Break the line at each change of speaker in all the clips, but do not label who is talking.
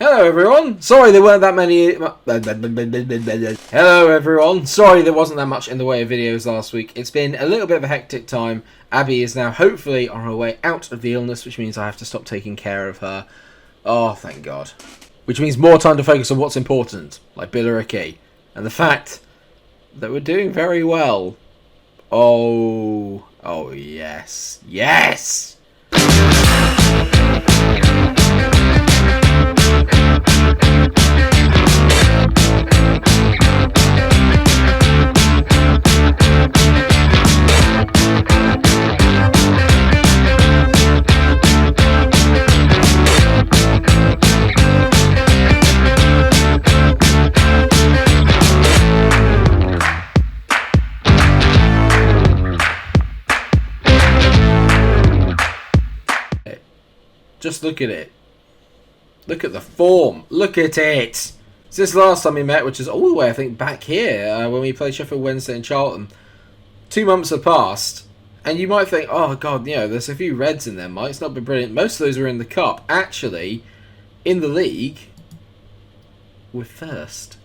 Hello everyone, sorry there weren't that many... Hello everyone, sorry there wasn't that much in the way of videos last week. It's been a little bit of a hectic time. Abby is now hopefully on her way out of the illness, which means I have to stop taking care of her. Oh, thank God. Which means more time to focus on what's important, like Billericay. And the fact that we're doing very well. Oh yes, yes! Just look at it. Look at the form. Look at it. Since last time we met, which is all the way, I think, back here, when we played Sheffield Wednesday in Charlton, 2 months have passed, and you might think, oh, God, you know, there's a few reds in there, Mike. It's not been brilliant. Most of those were in the Cup. Actually, in the league, we're first.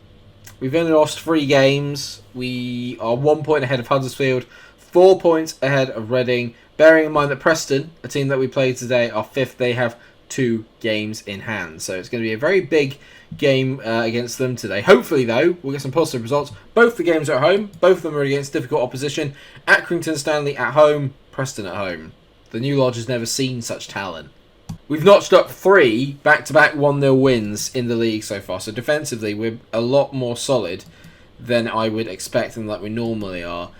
We've only lost 3 games. We are 1 point ahead of Huddersfield, 4 points ahead of Reading. Bearing in mind that Preston, a team that we played today, are 5th. They have 2 games in hand. So it's going to be a very big game against them today. Hopefully, though, we'll get some positive results. Both the games are at home. Both of them are against difficult opposition. Accrington Stanley at home, Preston at home. The New Lodge has never seen such talent. We've notched up 3 back-to-back 1-0 wins in the league so far. So defensively, we're a lot more solid than I would expect and like we normally are.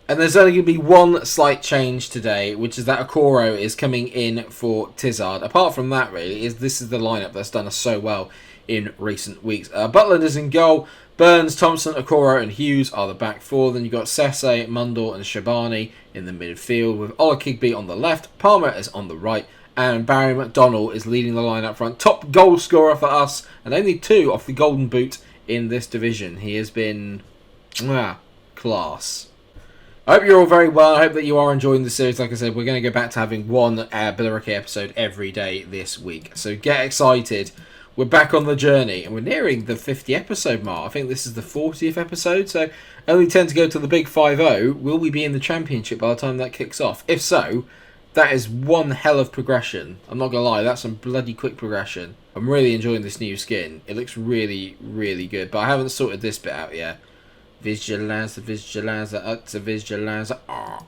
And there's only going to be one slight change today, which is that Mikero is coming in for Tizard. Apart from that, really, this is the lineup that's done us so well in recent weeks. Butland is in goal. Burns, Thompson, Mikero and Hughes are the back 4. Then you've got Sesse, Mundell and Shabani in the midfield, with Ola Kigby on the left. Palmer is on the right. And Barry McDonnell is leading the line up front. Top goal scorer for us, and only 2 off the Golden Boot in this division. He has been class. I hope you're all very well. I hope that you are enjoying the series. Like I said, we're going to go back to having one Billericay episode every day this week. So get excited. We're back on the journey, and we're nearing the 50 episode mark. I think this is the 40th episode, so only 10 to go to the big 5-0. Will we be in the championship by the time that kicks off? If so, that is one hell of progression. I'm not going to lie, that's some bloody quick progression. I'm really enjoying this new skin. It looks really, really good, but I haven't sorted this bit out yet. Visualizer. Oh.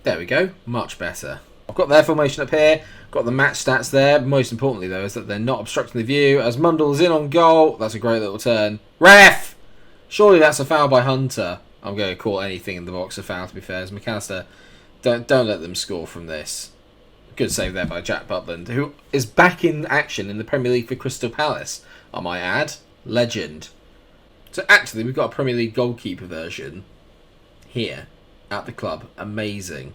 There we go. Much better. I've got their formation up here. Got the match stats there. Most importantly, though, is that they're not obstructing the view. As Mundell is in on goal. That's a great little turn. Ref! Surely that's a foul by Hunter. I'm going to call anything in the box a foul, to be fair. As McAllister, don't let them score from this. Good save there by Jack Butland, who is back in action in the Premier League for Crystal Palace, I might add. Legend. So actually, we've got a Premier League goalkeeper version here at the club. Amazing.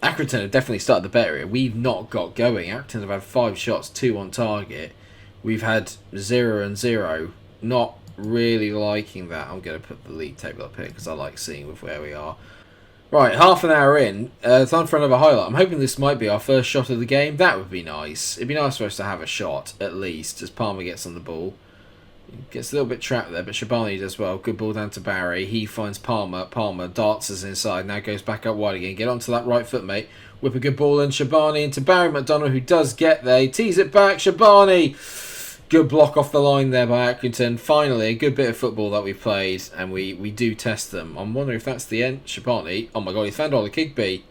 Accrington have definitely started the better here. We've not got going. Accrington have had 5 shots, 2 on target. We've had 0 and 0. Not really liking that. I'm going to put the league table up here because I like seeing with where we are. Right, half an hour in. Time for another highlight. I'm hoping this might be our first shot of the game. That would be nice. It'd be nice for us to have a shot, at least, as Palmer gets on the ball. Gets a little bit trapped there, but Shabani does well. Good ball down to Barry. He finds Palmer. Palmer darts us inside. Now goes back out wide again. Get onto that right foot, mate. Whip a good ball in. Shabani into Barry McDonnell, who does get there. He tees it back. Shabani. Good block off the line there by Accrington. Finally, a good bit of football that we've played, and we do test them. I'm wondering if that's the end. Shabani. Oh my God, he found Ola Kigby.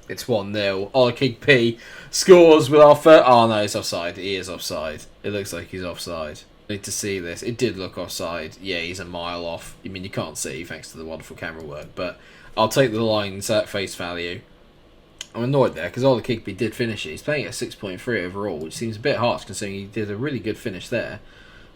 It's 1-0. Ola Kigby scores with our first... Oh no, it's offside. He is offside. It looks like he's offside. I need to see this. It did look offside. Yeah, he's a mile off. I mean, you can't see thanks to the wonderful camera work, but I'll take the lines at face value. I'm annoyed there because Ola Kigby did finish it. He's playing at 6.3 overall, which seems a bit harsh considering he did a really good finish there.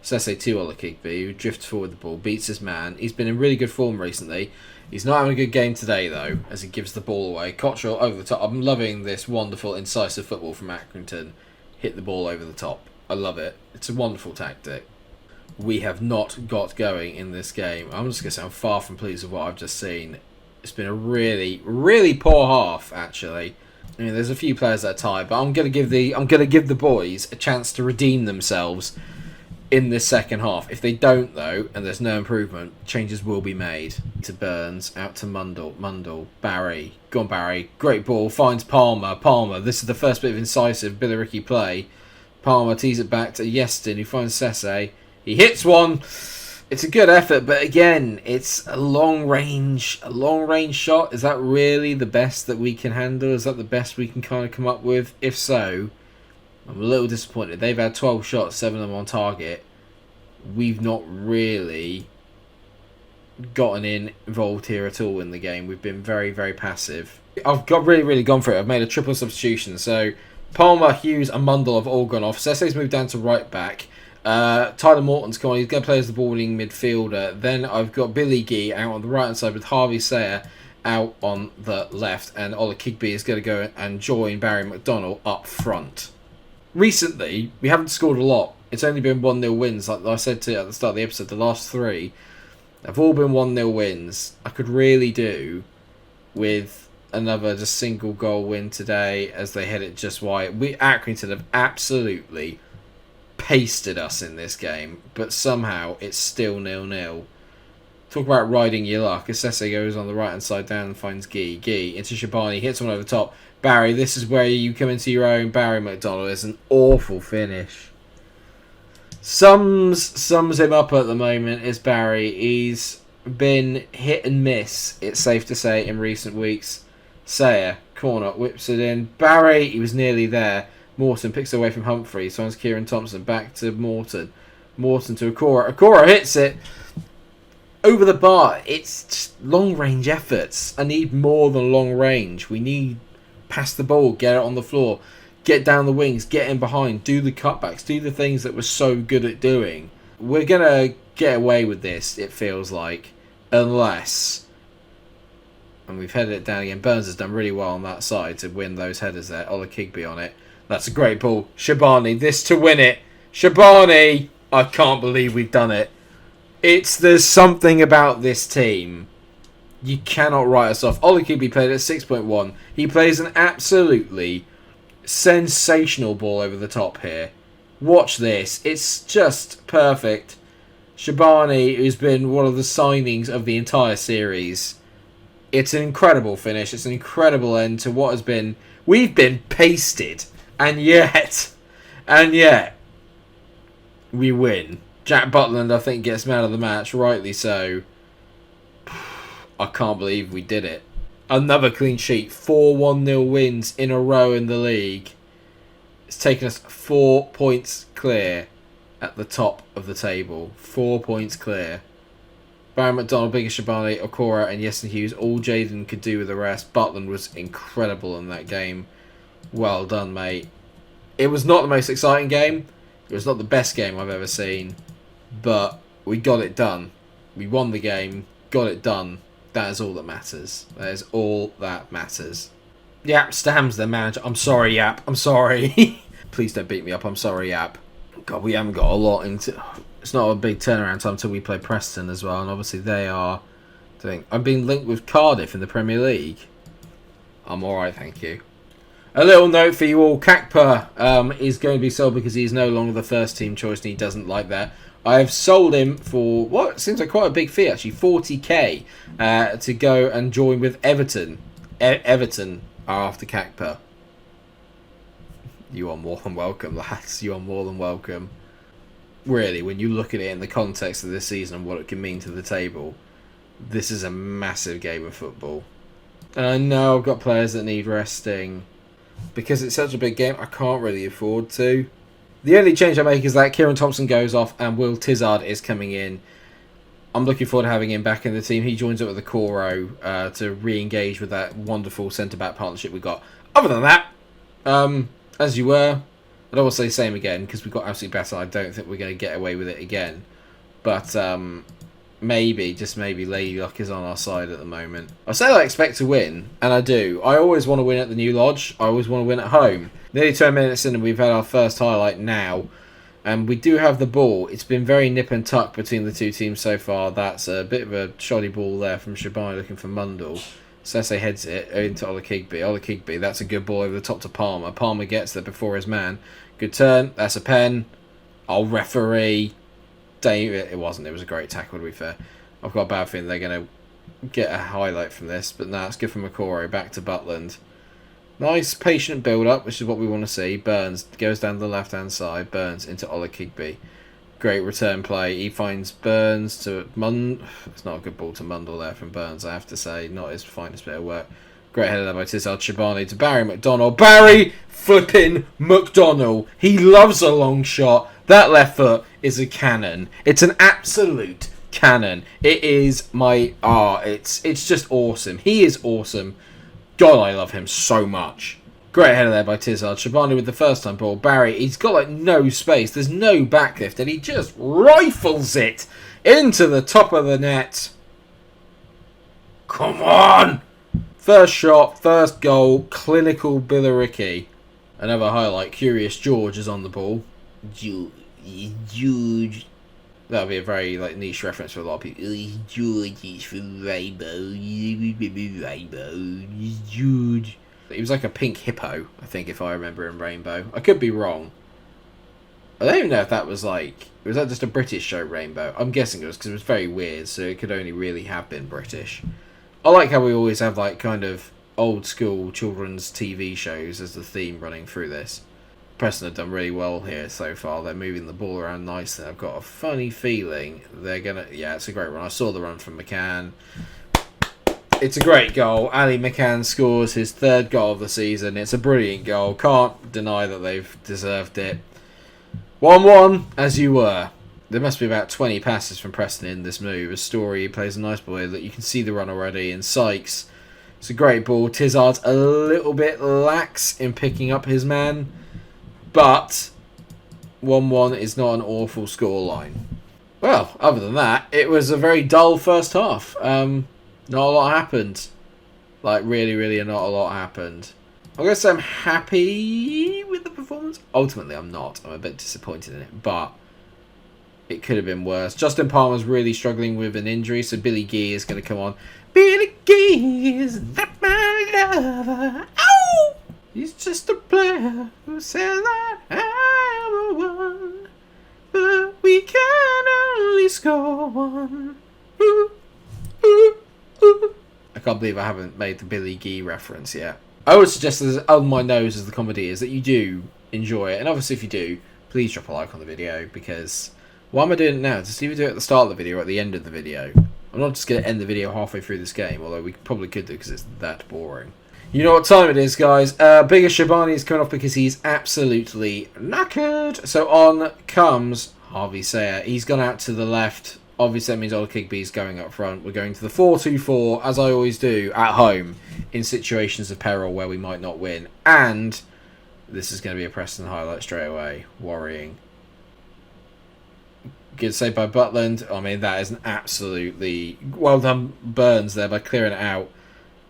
Sesse to Ola Kigby, who drifts forward the ball, beats his man. He's been in really good form recently. He's not having a good game today, though, as he gives the ball away. Cottrell over the top. I'm loving this wonderful, incisive football from Accrington. Hit the ball over the top. I love it. It's a wonderful tactic. We have not got going in this game. I'm just going to say I'm far from pleased with what I've just seen. It's been a really, really poor half, actually. I mean, there's a few players that are tired, but I'm gonna give the boys a chance to redeem themselves in this second half. If they don't, though, and there's no improvement, changes will be made. To Burns, out to Mundle, Barry. Go on, Barry. Great ball, finds Palmer. This is the first bit of incisive Billericay play. Palmer tees it back to Yeston, who finds Sesse. He hits one. It's a good effort, but again, it's a long range shot. Is that really the best that we can handle? Is that the best we can kind of come up with? If so, I'm a little disappointed. They've had 12 shots, 7 of them on target. We've not really gotten involved here at all in the game. We've been very, very passive. I've really gone for it. I've made a triple substitution. So Palmer, Hughes and Mundle have all gone off. Sesse's moved down to right back. Tyler Morton's come on. He's going to play as the balling midfielder. Then I've got Billy Gee out on the right hand side with Harvey Sayer out on the left. And Ola Kigby is going to go and join Barry McDonnell up front. Recently, we haven't scored a lot. It's only been 1-0 wins. Like I said to you at the start of the episode, the last 3 have all been 1-0 wins. I could really do with another just single goal win today as they head it just wide. Accrington have absolutely pasted us in this game, but somehow it's still 0-0. Talk about riding your luck. Sesse goes on the right hand side down and finds Gee into Shabani, hits one over the top. Barry, this is where you come into your own. Barry McDonnell is an awful finish. Sums him up at the moment is Barry. He's been hit and miss, it's safe to say, in recent weeks. Sayer, corner, whips it in. Barry, he was nearly there. Morton picks it away from Humphrey. Finds Kieran Thompson. Back to Morton. Morton to Okora. Okora hits it over the bar. It's just long-range efforts. I need more than long range. We need pass the ball, get it on the floor, get down the wings, get in behind, do the cutbacks, do the things that we're so good at doing. We're going to get away with this, it feels like, unless... And we've headed it down again. Burns has done really well on that side to win those headers there. Ola Kigby on it. That's a great ball. Shabani, this to win it. Shabani! I can't believe we've done it. There's something about this team. You cannot write us off. Ola Kigby played at 6.1. He plays an absolutely sensational ball over the top here. Watch this. It's just perfect. Shabani, who's been one of the signings of the entire series. It's an incredible finish. It's an incredible end to what has been... We've been pasted. And yet, we win. Jack Butland, I think, gets man of the match. Rightly so. I can't believe we did it. Another clean sheet. 4 1-0 wins in a row in the league. It's taken us 4 points clear at the top of the table. 4 points clear. Barry McDonnell, Bigger Shabani, Okora and Yeston Hughes. All Jaden could do with the rest. Butland was incredible in that game. Well done, mate. It was not the most exciting game. It was not the best game I've ever seen. But we got it done. We won the game. Got it done. That is all that matters. That is all that matters. Yap, Stam's the manager. I'm sorry, Yap. I'm sorry. Please don't beat me up. I'm sorry, Yap. God, we haven't got a lot into... It's not a big turnaround time until we play Preston as well. And obviously they are... I'm being linked with Cardiff in the Premier League. I'm alright, thank you. A little note for you all. Kakpa is going to be sold because he's no longer the first team choice and he doesn't like that. I have sold him for what seems like quite a big fee, actually, 40k, to go and join with Everton. Everton are after Kakpa. You are more than welcome, lads. You are more than welcome. Really, when you look at it in the context of this season and what it can mean to the table, this is a massive game of football. And I know I've got players that need resting. Because it's such a big game, I can't really afford to. The only change I make is that Kieran Thompson goes off and Will Tizard is coming in. I'm looking forward to having him back in the team. He joins up with the Coro to re-engage with that wonderful centre-back partnership we got. Other than that, as you were, I don't want to say same again because we got absolutely better. I don't think we're going to get away with it again. But maybe, just maybe, Lady Luck is on our side at the moment. I say I expect to win, and I do. I always want to win at the New Lodge. I always want to win at home. Nearly 10 minutes in and we've had our first highlight now. And we do have the ball. It's been very nip and tuck between the two teams so far. That's a bit of a shoddy ball there from Shabani looking for Mundle. Sese heads it into Olakigbe. Olakigbe, that's a good ball over the top to Palmer. Palmer gets there before his man. Good turn. That's a pen. I'll referee. David, it wasn't. It was a great tackle, to be fair. I've got a bad feeling they're going to get a highlight from this. But no, it's good for Mikero. Back to Butland. Nice, patient build-up, which is what we want to see. Burns goes down the left-hand side. Burns into Olakigbe. Great return play. He finds Burns to It's not a good ball to Mundle there from Burns, I have to say. Not his finest bit of work. Great header there by Tizard Chibani to Barry McDonnell. Barry flipping McDonnell. He loves a long shot. That left foot is a cannon. It's an absolute cannon. It is my... it's just awesome. He is awesome. God, I love him so much. Great header there by Tizard. Shabani with the first time ball. Barry, he's got like no space. There's no backlift. And he just rifles it into the top of the net. Come on! First shot, first goal. Clinical Billericay. Another highlight. Curious George is on the ball. George. That would be a very like niche reference for a lot of people. George is from Rainbow. Rainbow. George. He was like a pink hippo, I think, if I remember, in Rainbow. I could be wrong. I don't even know if that was like... Was that just a British show, Rainbow? I'm guessing it was, because it was very weird, so it could only really have been British. I like how we always have, like, kind of old-school children's TV shows as the theme running through this. Preston have done really well here so far. They're moving the ball around nicely. I've got a funny feeling they're going to... Yeah, it's a great run. I saw the run from McCann. It's a great goal. Ali McCann scores his third goal of the season. It's a brilliant goal. Can't deny that they've deserved it. 1-1, as you were. There must be about 20 passes from Preston in this move. A Story plays a nice ball here. Look, you can see the run already. And Sykes, it's a great ball. Tizard's a little bit lax in picking up his man. But 1-1 is not an awful scoreline. Well, other than that, it was a very dull first half. Not a lot happened. Like, really, not a lot happened. I guess I'm happy with the performance. Ultimately, I'm not. I'm a bit disappointed in it, but it could have been worse. Justin Palmer's really struggling with an injury, so Billy Gee is going to come on. Billy Gee is not my lover. Ow! He's just a player who says that I'm a one, but we can only score one. Ooh, ooh. I can't believe I haven't made the Billy Gee reference yet. I would suggest as on my nose as the comedy is that you do enjoy it. And obviously if you do, please drop a like on the video, because why am I doing it now? Just either do it at the start of the video or at the end of the video. I'm not just going to end the video halfway through this game, although we probably could do because it's that boring. You know what time it is, guys. Bigger Shabani is coming off because he's absolutely knackered. So on comes Harvey Sayer. He's gone out to the left. Obviously, that means Olakigbe's going up front. We're going to the 4-2-4, as I always do, at home, in situations of peril where we might not win. And this is going to be a Preston highlight straight away. Worrying. Good save by Butland. I mean, that is an absolutely... Well done, Burns, there, by clearing it out.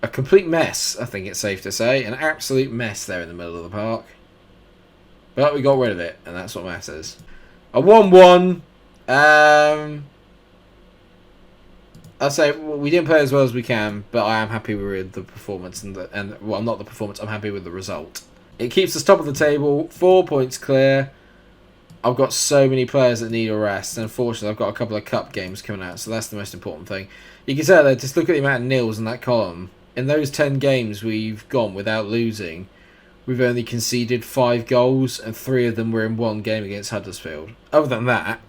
A complete mess, I think it's safe to say. An absolute mess there in the middle of the park. But we got rid of it, and that's what matters. A 1-1. I'd say we didn't play as well as we can, but I am happy with the performance well, not the performance. I'm happy with the result. It keeps us top of the table, 4 points clear. I've got so many players that need a rest, and unfortunately, I've got a couple of cup games coming out, so that's the most important thing. You can tell there, just look at the amount of nils in that column. In those 10 games we've gone without losing, we've only conceded 5 goals, and 3 of them were in one game against Huddersfield. Other than that,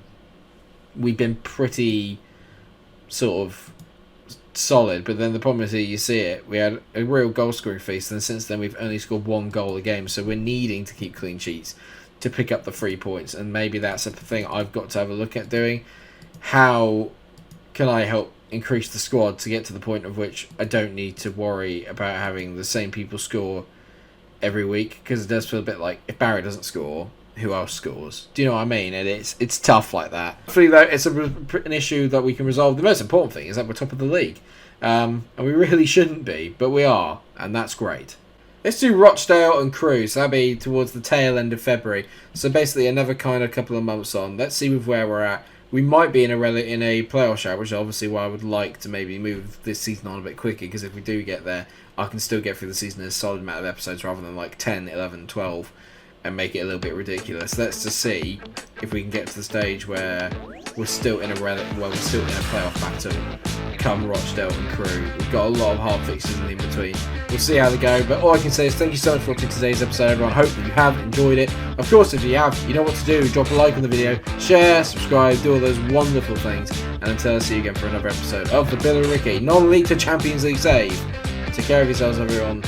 we've been pretty sort of solid, but then the problem is here, you see it, we had a real goal scoring feast, and since then we've only scored 1 goal a game, so we're needing to keep clean sheets to pick up the 3 points, and maybe that's a thing I've got to have a look at doing. How can I help increase the squad to get to the point of which I don't need to worry about having the same people score every week, because it does feel a bit like if Barry doesn't score, who else scores? Do you know what I mean? And it's tough like that. Hopefully, though, it's an issue that we can resolve. The most important thing is that we're top of the league. And we really shouldn't be, but we are, and that's great. Let's do Rochdale and Crewe, so that'll be towards the tail end of February. So basically another kind of couple of months on. Let's see with where we're at. we might be in a playoff shout, which is obviously why I would like to maybe move this season on a bit quicker, because if we do get there, I can still get through the season in a solid amount of episodes rather than like 10, 11, 12, and make it a little bit ridiculous. Let's just see if we can get to the stage where we're still in a playoff battle come Rochdale and Crewe. We've got a lot of hard fixes in between. We'll see how they go, but all I can say is thank you so much for watching today's episode, everyone. Hope that you have enjoyed it. Of course, if you have, you know what to do. Drop a like on the video, share, subscribe, do all those wonderful things, and until I see you again for another episode of the Billericay Non-League to Champions League save. Take care of yourselves, everyone.